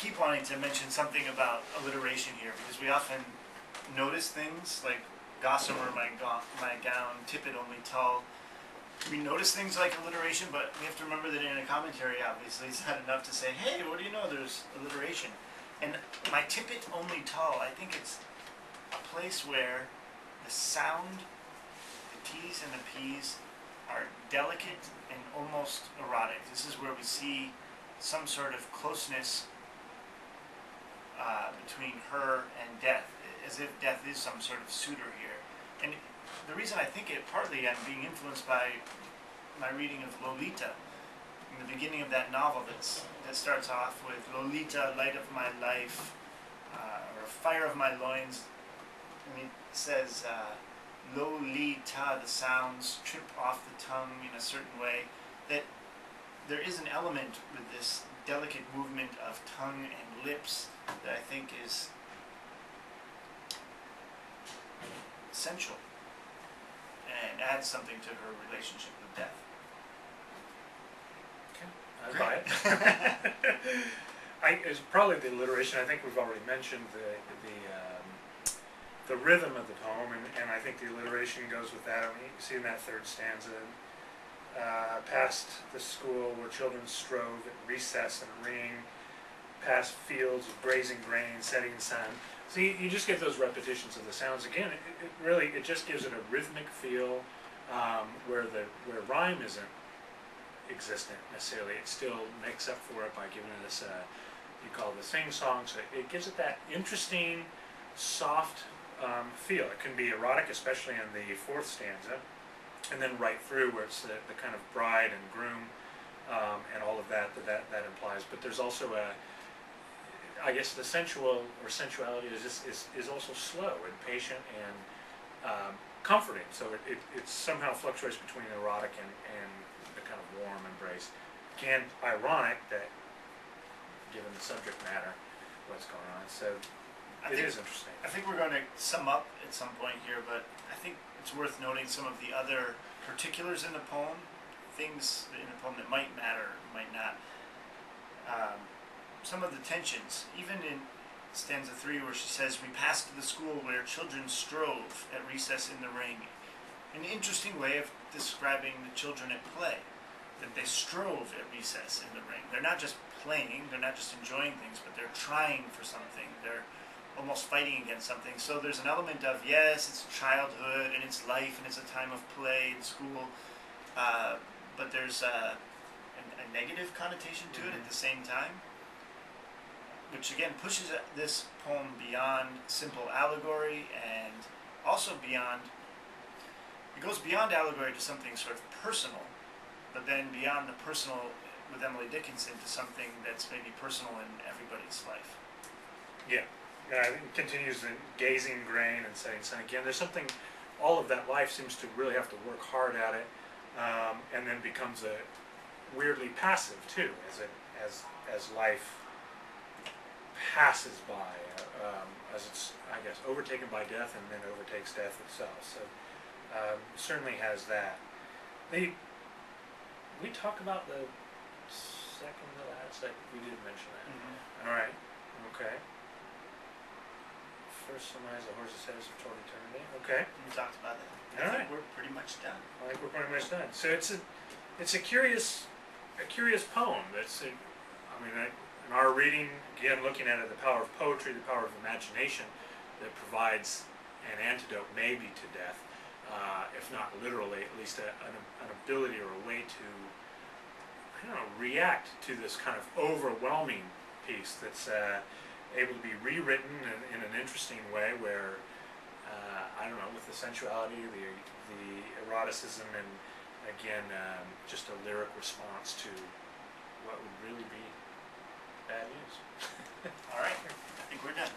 keep wanting to mention something about alliteration here, because we often notice things like gossamer my gown, tippet only tall. We notice things like alliteration, but we have to remember that in a commentary, obviously, it's not enough to say, hey, what do you know, there's alliteration. And my tippet only tall, I think it's a place where the sound, the T's and the P's, are delicate and almost erotic. This is where we see some sort of closeness between her and Death, as if Death is some sort of suitor here. And the reason I think it, partly I'm being influenced by my reading of Lolita, in the beginning of that novel that starts off with Lolita, light of my life, or fire of my loins, and it says, Lolita, the sounds trip off the tongue in a certain way, that there is an element with this delicate movement of tongue and lips that I think is essential and adds something to her relationship with Death. Okay, I buy it. It's probably the alliteration. I think we've already mentioned the rhythm of the poem, and I think the alliteration goes with that. I mean, you see in that third stanza, past the school where children strove at recess and ring, past fields of grazing grain, setting sun. So you just get those repetitions of the sounds again. It really just gives it a rhythmic feel where rhyme isn't existent necessarily. It still makes up for it by giving it this you call it the sing song. So it gives it that interesting, soft feel. It can be erotic, especially in the fourth stanza, and then right through where it's the kind of bride and groom and all of that implies. But there's also I guess the sensual or sensuality is also slow and patient and comforting. So it somehow fluctuates between erotic and the kind of warm embrace. Again, ironic that given the subject matter, what's going on. So it is interesting. I think we're going to sum up at some point here, but I think it's worth noting some of the other particulars in the poem, things in the poem that might matter, might not. Some of the tensions, even in stanza 3 where she says, we passed the school where children strove at recess in the ring. An interesting way of describing the children at play, that they strove at recess in the ring. They're not just playing, they're not just enjoying things, but they're trying for something. They're almost fighting against something. So there's an element of, yes, it's childhood and it's life and it's a time of play in school, but there's a negative connotation to it at the same time, which again pushes this poem beyond simple allegory and also beyond, it goes beyond allegory to something sort of personal, but then beyond the personal with Emily Dickinson to something that's maybe personal in everybody's life. Yeah. I think it continues in gazing grain and setting sun. Again, there's something, all of that life seems to really have to work hard at it, and then becomes a weirdly passive too, as life passes by, as it's, I guess, overtaken by death and then overtakes death itself. So certainly has that. We talk about the second to last. We did mention that. Mm-hmm. All right. Okay. First surmise the horse's head is toward eternity. Okay. We talked about that. All right. We're pretty much done. I think we're pretty much done. So it's a curious poem. In our reading, again, looking at it, the power of poetry, the power of imagination, that provides an antidote maybe to death, if not literally, at least an ability or a way to, I don't know, react to this kind of overwhelming piece that's able to be rewritten in an interesting way where, I don't know, with the sensuality, the eroticism, and again, just a lyric response to what would really be bad news. All right, I think we're done.